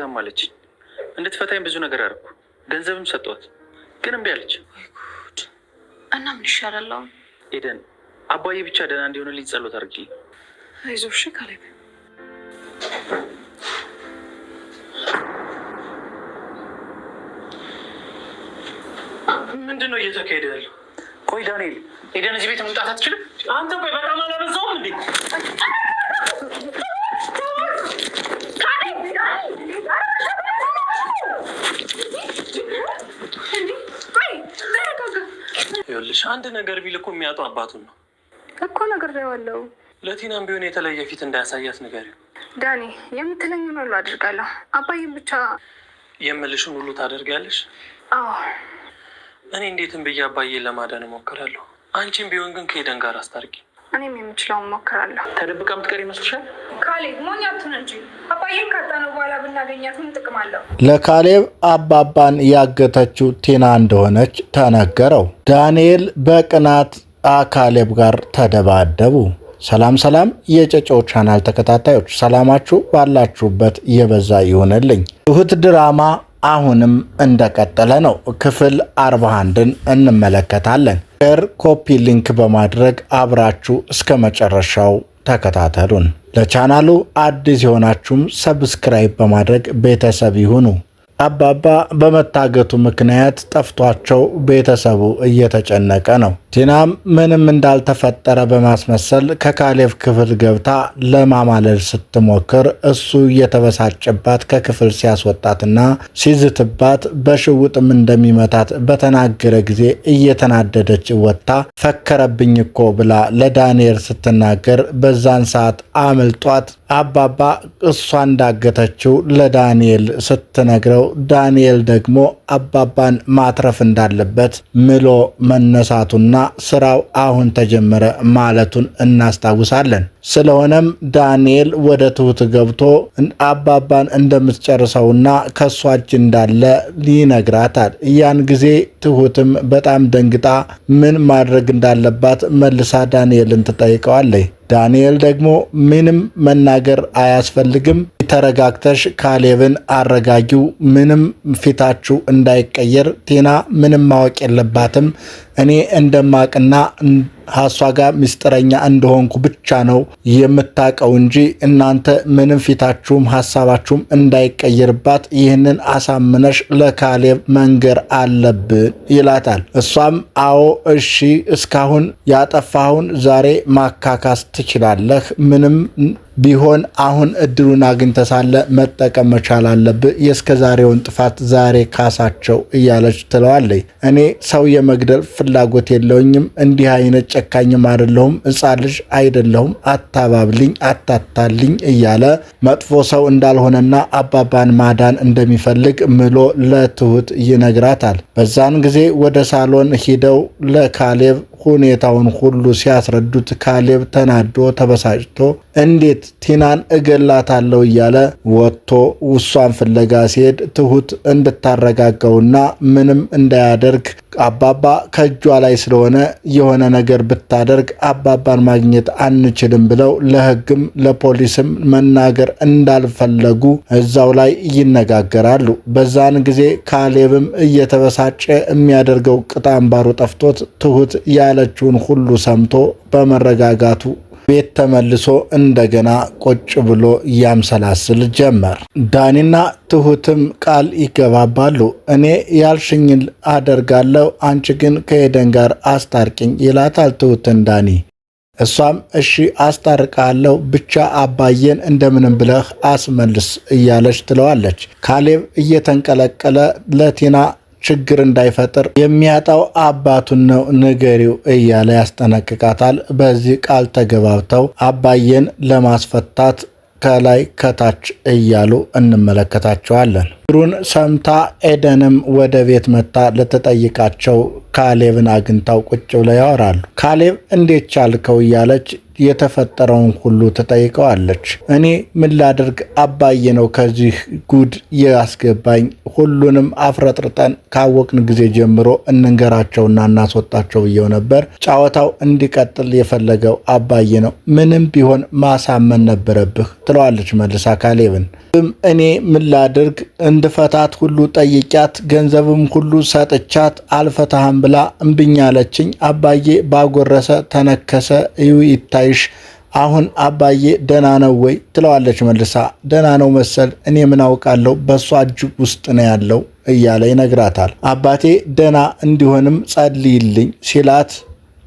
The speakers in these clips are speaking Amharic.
አልፈታም አለች። እንድትፈታኝ ብዙ ነገር አደረኩ። ገንዘብም ሰጧት፣ ግን እምቢ አለች። ወይ ጉድ! እና ምን ይሻላል አሁን? ኤደን አባዬ ብቻ ደህና እንዲሆንልኝ ጸሎት አድርጊ። አይዞህ እሺ ካሌብ። ምንድን ነው እየተካሄደ ያለው? ቆይ ዳንኤል፣ ኤደን እዚህ ቤት መምጣት አትችልም? አንተ ቆይ በጣም አላበዛውም እንዴ? ይኸውልሽ አንድ ነገር ቢል እኮ የሚያጣው አባቱን ነው እኮ። ነግሬዋለሁ። ለቲናም ቢሆን የተለየ ፊት እንዳያሳያት ንገሪው። ዳኒ የምትለኝን ሁሉ አድርጋለሁ። አባዬን ብቻ የምልሽን ሁሉ ታደርጊያለሽ? አዎ። እኔ እንዴትም ብዬ አባዬን ለማዳን እሞክራለሁ። አንቺም ቢሆን ግን ከኤደን ጋር አስታርቂ። እኔም የምችለውን እሞክራለሁ። ተደብቃ የምትቀር ይመስልሻል? ካሌብ ሞኛቱን እንጂ አባዬን ካጣነው በኋላ ብናገኛት ምን ጥቅም አለው? ለካሌብ አባባን ያገተችው ቲና እንደሆነች ተነገረው። ዳንኤል በቅናት ካሌብ ጋር ተደባደቡ። ሰላም ሰላም የጨጨው ቻናል ተከታታዮች ሰላማችሁ ባላችሁበት የበዛ ይሆንልኝ። ትሁት ድራማ አሁንም እንደቀጠለ ነው። ክፍል 41ን እንመለከታለን። ኮፒ ሊንክ በማድረግ አብራችሁ እስከ መጨረሻው ተከታተሉን። ለቻናሉ አዲስ የሆናችሁም ሰብስክራይብ በማድረግ ቤተሰብ ይሁኑ። አባባ በመታገቱ ምክንያት ጠፍቷቸው ቤተሰቡ እየተጨነቀ ነው። ቲናም ምንም እንዳልተፈጠረ በማስመሰል ከካሌብ ክፍል ገብታ ለማማለል ስትሞክር እሱ እየተበሳጨባት ከክፍል ሲያስወጣትና ሲዝትባት በሽውጥም እንደሚመታት በተናገረ ጊዜ እየተናደደች ወጥታ ፈከረብኝ እኮ ብላ ለዳንኤል ስትናገር በዛን ሰዓት አምልጧት አባባ እሷ እንዳገተችው ለዳንኤል ስትነግረው ዳንኤል ደግሞ አባባን ማትረፍ እንዳለበት ምሎ መነሳቱና ስራው አሁን ተጀመረ ማለቱን እናስታውሳለን። ስለሆነም ዳንኤል ወደ ትሁት ገብቶ አባባን እንደምትጨርሰውና ከሷ እጅ እንዳለ ይነግራታል። ያን ጊዜ ትሁትም በጣም ደንግጣ ምን ማድረግ እንዳለባት መልሳ ዳንኤልን ትጠይቀዋለች። ዳንኤል ደግሞ ምንም መናገር አያስፈልግም፣ ተረጋግተሽ ካሌብን አረጋጊው፣ ምንም ፊታችሁ እንዳይቀየር፣ ቲና ምንም ማወቅ የለባትም፣ እኔ እንደማቅና ሀሷ ጋር ምስጢረኛ እንደሆንኩ ብቻ ነው የምታቀው እንጂ እናንተ ምንም ፊታችሁም ሀሳባችሁም እንዳይቀየርባት ይህንን አሳምነሽ ለካሌብ መንገር አለብን ይላታል። እሷም አዎ እሺ፣ እስካሁን ያጠፋውን ዛሬ ማካካስ ትችላለህ፣ ምንም ቢሆን አሁን እድሉን አግኝተህ ሳለ መጠቀም መቻል አለብህ፣ የእስከዛሬውን ጥፋት ዛሬ ካሳቸው እያለች ትለዋለች። እኔ ሰው የመግደል ፍላጎት የለውኝም፣ እንዲህ አይነት ጨካኝም አይደለሁም፣ ሕፃን ልጅ አይደለሁም፣ አታባብልኝ፣ አታታልኝ እያለ መጥፎ ሰው እንዳልሆነና አባባን ማዳን እንደሚፈልግ ምሎ ለትሁት ይነግራታል። በዛን ጊዜ ወደ ሳሎን ሂደው ለካሌብ ሁኔታውን ሁሉ ሲያስረዱት ካሌብ ተናዶ ተበሳጭቶ እንዴት ቲናን እገላታለሁ እያለ ወጥቶ ውሷን ፍለጋ ሲሄድ ትሁት እንድታረጋጋውና ምንም እንዳያደርግ አባባ ከእጇ ላይ ስለሆነ የሆነ ነገር ብታደርግ አባባን ማግኘት አንችልም ብለው ለሕግም ለፖሊስም መናገር እንዳልፈለጉ እዛው ላይ ይነጋገራሉ። በዛን ጊዜ ካሌብም እየተበሳጨ የሚያደርገው ቅጥ አምባሩ ጠፍቶት ትሁት ያለችውን ሁሉ ሰምቶ በመረጋጋቱ ቤት ተመልሶ እንደገና ቁጭ ብሎ ያምሰላስል ጀመር። ዳኒና ትሁትም ቃል ይገባባሉ። እኔ ያልሽኝን አደርጋለሁ፣ አንቺ ግን ከኤደን ጋር አስታርቂኝ ይላታል ትሁትን ዳኒ። እሷም እሺ አስታርቃለሁ፣ ብቻ አባዬን እንደምንም ብለህ አስመልስ እያለች ትለዋለች። ካሌብ እየተንቀለቀለ ለቲና ችግር እንዳይፈጥር የሚያጣው አባቱን ነው ንገሪው እያለ ያስጠነቅቃታል። በዚህ ቃል ተገባብተው አባዬን ለማስፈታት ከላይ ከታች እያሉ እንመለከታቸዋለን። ሩን ሰምታ ኤደንም ወደ ቤት መታ ልትጠይቃቸው ካሌብን አግኝታው ቁጭ ብለው ያወራሉ። ካሌብ እንዴት ቻልከው እያለች የተፈጠረውን ሁሉ ትጠይቀዋለች። እኔ ምን ላድርግ አባዬ ነው ከዚህ ጉድ ያስገባኝ። ሁሉንም አፍረጥርጠን ካወቅን ጊዜ ጀምሮ እንንገራቸውና እናስወጣቸው ብየው ነበር። ጨዋታው እንዲቀጥል የፈለገው አባዬ ነው። ምንም ቢሆን ማሳመን ነበረብህ ትለዋለች መልሳ ካሌብን። እኔ ምን ላድርግ እንድፈታት ሁሉ ጠይቂያት ገንዘብም ሁሉ ሰጥቻት አልፈታህም ብላ እምብኛ አለችኝ። አባዬ ባጎረሰ ተነከሰ ይታይሽ። አሁን አባዬ ደህና ነው ወይ ትለዋለች መልሳ። ደህና ነው መሰል እኔ ምን አውቃለሁ በሷ እጅ ውስጥ ነው ያለው እያለ ይነግራታል። አባቴ ደህና እንዲሆንም ጸልይልኝ ሲላት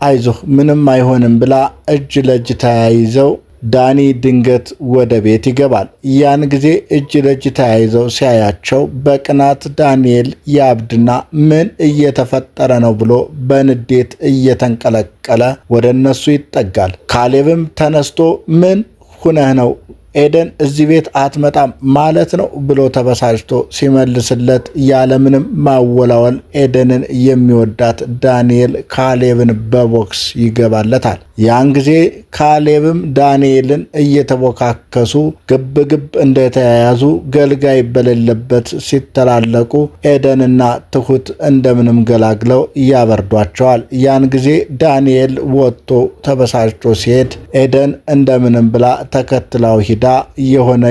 አይዞህ ምንም አይሆንም ብላ እጅ ለእጅ ተያይዘው ዳኒ ድንገት ወደ ቤት ይገባል። ያን ጊዜ እጅ ለእጅ ተያይዘው ሲያያቸው በቅናት ዳንኤል ያብድና ምን እየተፈጠረ ነው ብሎ በንዴት እየተንቀለቀለ ወደ እነሱ ይጠጋል። ካሌብም ተነስቶ ምን ሁነህ ነው ኤደን እዚህ ቤት አትመጣም ማለት ነው ብሎ ተበሳጭቶ ሲመልስለት ያለምንም ማወላወል ኤደንን የሚወዳት ዳንኤል ካሌብን በቦክስ ይገባለታል። ያን ጊዜ ካሌብም ዳንኤልን እየተቦካከሱ ግብግብ እንደተያያዙ ገልጋይ በሌለበት ሲተላለቁ ኤደንና ትሁት እንደምንም ገላግለው ያበርዷቸዋል። ያን ጊዜ ዳንኤል ወጥቶ ተበሳጭቶ ሲሄድ ኤደን እንደምንም ብላ ተከትለው ሂዳ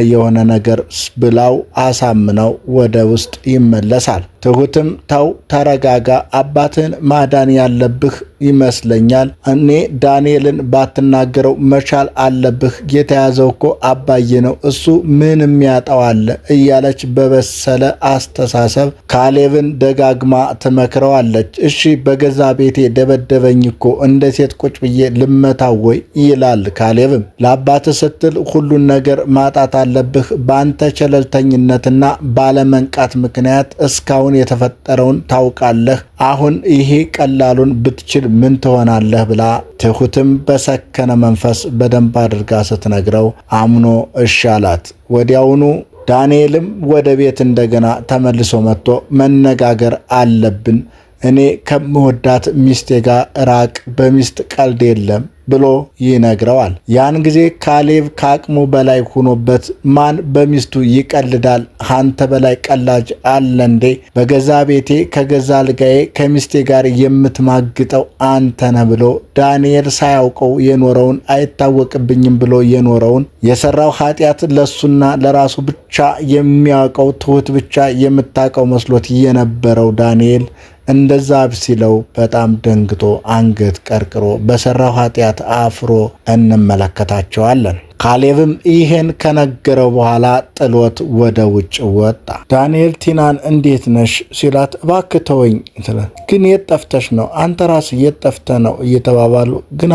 የሆነ ነገር ብላው አሳምነው ወደ ውስጥ ይመለሳል። ትሁትም ተው ተረጋጋ፣ አባትህን ማዳን ያለብህ ይመስለኛል። እኔ ዳንኤልን ባትናገረው መቻል አለብህ። የተያዘው እኮ አባዬ ነው፣ እሱ ምን የሚያጣው አለ እያለች በበሰለ አስተሳሰብ ካሌብን ደጋግማ ትመክረዋለች። እሺ በገዛ ቤቴ ደበደበኝ እኮ እንደ ሴት ቁጭ ብዬ ልመታው ወይ ይላል ካሌብም። ለአባትህ ስትል ሁሉን ነገር ማጣት አለብህ። በአንተ ቸለልተኝነትና ባለመንቃት ምክንያት እስካሁን የተፈጠረውን ታውቃለህ። አሁን ይሄ ቀላሉን ብትችል ምን ትሆናለህ ብላ ትሁትም በሰከነ መንፈስ በደንብ አድርጋ ስትነግረው አምኖ እሺ አላት። ወዲያውኑ ዳንኤልም ወደ ቤት እንደገና ተመልሶ መጥቶ መነጋገር አለብን፣ እኔ ከምወዳት ሚስቴ ጋር ራቅ፣ በሚስት ቀልድ የለም ብሎ ይነግረዋል። ያን ጊዜ ካሌብ ከአቅሙ በላይ ሆኖበት ማን በሚስቱ ይቀልዳል? አንተ በላይ ቀላጅ አለ እንዴ? በገዛ ቤቴ ከገዛ አልጋዬ ከሚስቴ ጋር የምትማግጠው አንተ ነህ ብሎ ዳንኤል ሳያውቀው የኖረውን አይታወቅብኝም ብሎ የኖረውን የሰራው ኃጢአት ለሱና ለራሱ ብቻ የሚያውቀው ትሁት ብቻ የምታውቀው መስሎት የነበረው ዳንኤል እንደዛ ሲለው በጣም ደንግጦ አንገት ቀርቅሮ በሰራው ኃጢአት አፍሮ እንመለከታቸዋለን። ካሌብም ይሄን ከነገረው በኋላ ጥሎት ወደ ውጭ ወጣ። ዳንኤል ቲናን እንዴት ነሽ ሲላት እባክህ ተወኝ ትላት። ግን የት ጠፍተሽ ነው? አንተ ራስህ የት ጠፍተህ ነው እየተባባሉ ግን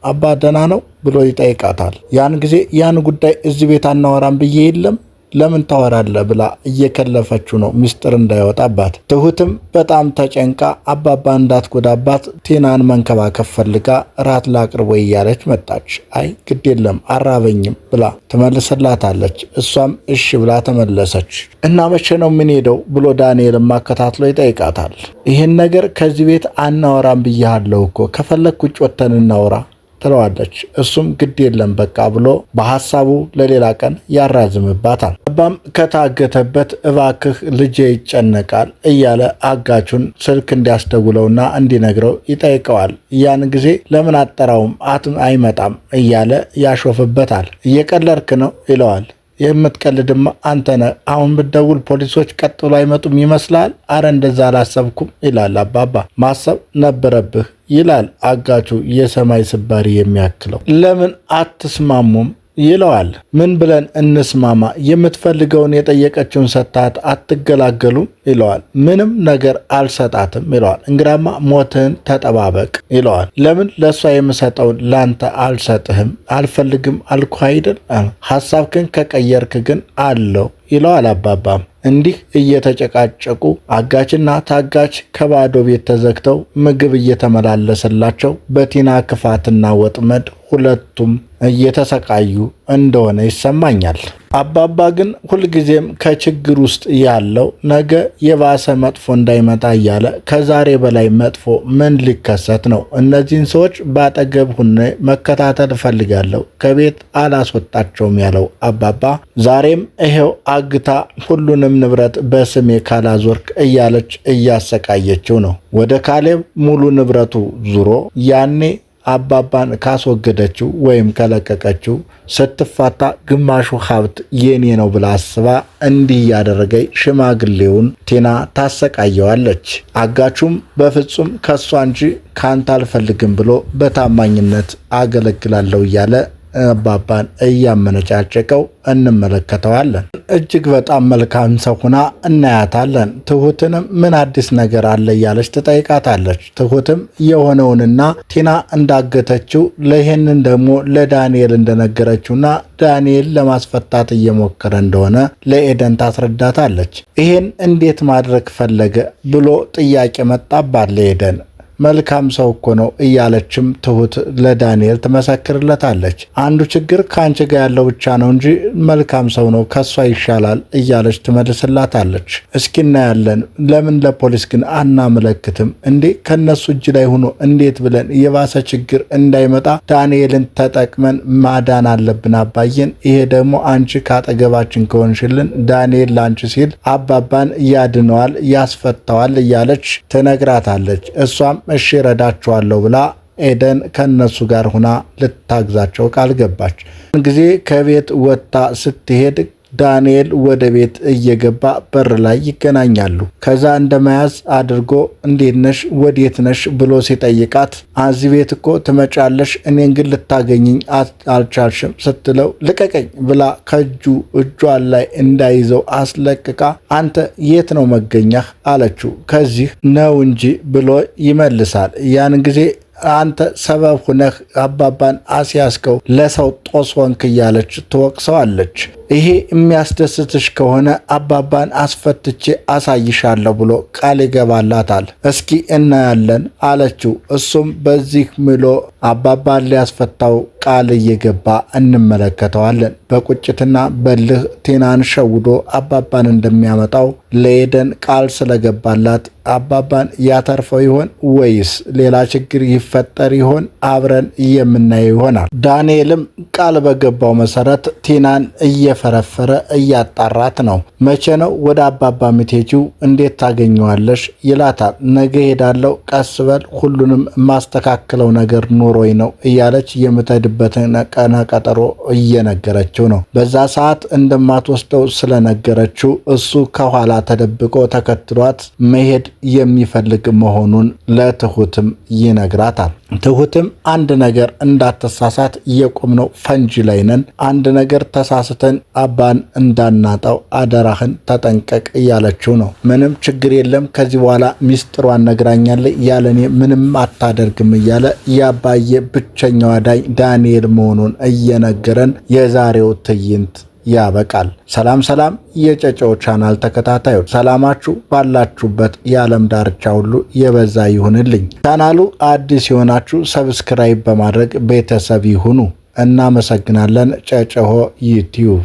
አባ ደህና ነው ብሎ ይጠይቃታል። ያን ጊዜ ያን ጉዳይ እዚህ ቤት አናወራም ብዬ የለም ለምን ታወራለህ ብላ እየከለፈችው ነው ሚስጥር እንዳይወጣባት። ትሁትም በጣም ተጨንቃ አባባ እንዳትጎዳባት ቲናን መንከባከብ ፈልጋ ራት ላቅርቦ እያለች መጣች። አይ ግድ የለም አራበኝም ብላ ትመልስላታለች። እሷም እሺ ብላ ተመለሰች። እና መቼ ነው ምን ሄደው ብሎ ዳንኤል ማከታትሎ ይጠይቃታል። ይህን ነገር ከዚህ ቤት አናወራም ብያለሁ እኮ ከፈለክ ውጭ ወተን እናወራ ትለዋለች። እሱም ግድ የለም በቃ ብሎ በሐሳቡ ለሌላ ቀን ያራዝምባታል። አባም ከታገተበት እባክህ ልጄ ይጨነቃል እያለ አጋቹን ስልክ እንዲያስደውለውና እንዲነግረው ይጠይቀዋል። ያን ጊዜ ለምን አጠራውም አይመጣም እያለ ያሾፍበታል። እየቀለድክ ነው ይለዋል። የምትቀልድማ አንተ ነህ። አሁን ብትደውል ፖሊሶች ቀጥ ብሎ አይመጡም ይመስላል? አረ እንደዛ አላሰብኩም ይላል አባባ። ማሰብ ነበረብህ ይላል አጋቹ የሰማይ ስባሪ የሚያክለው። ለምን አትስማሙም ይለዋል። ምን ብለን እንስማማ? የምትፈልገውን የጠየቀችውን ሰጣት አትገላገሉም ይለዋል። ምንም ነገር አልሰጣትም ይለዋል። እንግዳማ ሞትህን ተጠባበቅ ይለዋል። ለምን ለእሷ የምሰጠውን ላንተ አልሰጥህም? አልፈልግም አልኩ አይደል? ሐሳብክን ከቀየርክ ግን አለው ይለዋል አባባም። እንዲህ እየተጨቃጨቁ አጋችና ታጋች ከባዶ ቤት ተዘግተው ምግብ እየተመላለሰላቸው በቲና ክፋትና ወጥመድ ሁለቱም እየተሰቃዩ እንደሆነ ይሰማኛል። አባባ ግን ሁልጊዜም ከችግር ውስጥ ያለው ነገ የባሰ መጥፎ እንዳይመጣ እያለ ከዛሬ በላይ መጥፎ ምን ሊከሰት ነው? እነዚህን ሰዎች በአጠገብ ሁኔ መከታተል እፈልጋለሁ፣ ከቤት አላስወጣቸውም ያለው አባባ ዛሬም ይሄው አግታ ሁሉንም ንብረት በስሜ ካላዞርክ እያለች እያሰቃየችው ነው። ወደ ካሌብ ሙሉ ንብረቱ ዙሮ ያኔ አባባን ካስወገደችው ወይም ከለቀቀችው ስትፋታ ግማሹ ሀብት የኔ ነው ብላ አስባ እንዲህ ያደረገች ሽማግሌውን ቲና ታሰቃየዋለች። አጋቹም በፍጹም ከሷ እንጂ ካንተ አልፈልግም ብሎ በታማኝነት አገለግላለሁ እያለ አባባን እያመነጫጨቀው እንመለከተዋለን። እጅግ በጣም መልካም ሰው ሆና እናያታለን። ትሁትንም ምን አዲስ ነገር አለ እያለች ትጠይቃታለች። ትሁትም የሆነውንና ቲና እንዳገተችው ለይሄንን ደግሞ ለዳንኤል እንደነገረችውና ዳንኤል ለማስፈታት እየሞከረ እንደሆነ ለኤደን ታስረዳታለች። ይሄን እንዴት ማድረግ ፈለገ ብሎ ጥያቄ መጣባት ለኤደን። መልካም ሰው እኮ ነው እያለችም ትሁት ለዳንኤል ትመሰክርለታለች። አንዱ ችግር ከአንቺ ጋር ያለው ብቻ ነው እንጂ መልካም ሰው ነው፣ ከሷ ይሻላል እያለች ትመልስላታለች። እስኪ እናያለን፣ ለምን ለፖሊስ ግን አናመለክትም እንዴ? ከነሱ እጅ ላይ ሆኖ እንዴት ብለን የባሰ ችግር እንዳይመጣ ዳንኤልን ተጠቅመን ማዳን አለብን አባዬን። ይሄ ደግሞ አንቺ ካጠገባችን ከሆንሽልን ዳንኤል ላንቺ ሲል አባባን ያድነዋል፣ ያስፈታዋል እያለች ትነግራታለች። እሷም እሺ ረዳቸዋለሁ ብላ ኤደን ከነሱ ጋር ሆና ልታግዛቸው ቃል ገባች። ጊዜ ከቤት ወጣ ስትሄድ ዳንኤል ወደ ቤት እየገባ በር ላይ ይገናኛሉ። ከዛ እንደመያዝ አድርጎ እንዴት ነሽ ወዴት ነሽ ብሎ ሲጠይቃት እዚህ ቤት እኮ ትመጫለሽ፣ እኔን ግን ልታገኝኝ አልቻልሽም ስትለው ልቀቀኝ ብላ እጇን ላይ እንዳይዘው አስለቅቃ አንተ የት ነው መገኛህ አለችው። ከዚህ ነው እንጂ ብሎ ይመልሳል። ያን ጊዜ አንተ ሰበብ ሁነህ አባባን አስያዝከው፣ ለሰው ጦስ ሆንክ እያለች ትወቅሰዋለች። ይሄ የሚያስደስትሽ ከሆነ አባባን አስፈትቼ አሳይሻለሁ ብሎ ቃል ይገባላታል። እስኪ እናያለን አለችው። እሱም በዚህ ምሎ አባባን ሊያስፈታው ቃል እየገባ እንመለከተዋለን። በቁጭትና በልህ ቲናን ሸውዶ አባባን እንደሚያመጣው ለኤደን ቃል ስለገባላት አባባን ያተርፈው ይሆን ወይስ ሌላ ችግር ይፈጠር ይሆን? አብረን የምናየው ይሆናል። ዳንኤልም ቃል በገባው መሰረት ቲናን እየፈረፈረ እያጣራት ነው። መቼ ነው ወደ አባባ ምትሄጂው? እንዴት ታገኘዋለሽ? ይላታል። ነገ ሄዳለው፣ ቀስ በል፣ ሁሉንም ማስተካከለው ነገር ኖሮኝ ነው እያለች የምትሄድበትን ቀነ ቀጠሮ እየነገረችው ነው። በዛ ሰዓት እንደማትወስደው ስለነገረችው እሱ ከኋላ ተደብቆ ተከትሏት መሄድ የሚፈልግ መሆኑን ለትሁትም ይነግራታል። ትሁትም አንድ ነገር እንዳትሳሳት የቆምነው ፈንጂ ላይ ነን፣ አንድ ነገር ተሳስተን አባን እንዳናጣው አደራህን ተጠንቀቅ እያለችው ነው። ምንም ችግር የለም ከዚህ በኋላ ሚስጥሯን ነግራኛለች፣ ያለኔ ምንም አታደርግም እያለ የአባዬ ብቸኛው አዳኝ ዳንኤል መሆኑን እየነገረን የዛሬው ትዕይንት ያበቃል። ሰላም ሰላም የጨጨው ቻናል ተከታታዮች፣ ሰላማችሁ ባላችሁበት የዓለም ዳርቻ ሁሉ የበዛ ይሁንልኝ። ቻናሉ አዲስ የሆናችሁ ሰብስክራይብ በማድረግ ቤተሰብ ይሁኑ። እናመሰግናለን። ጨጨሆ ዩቲዩብ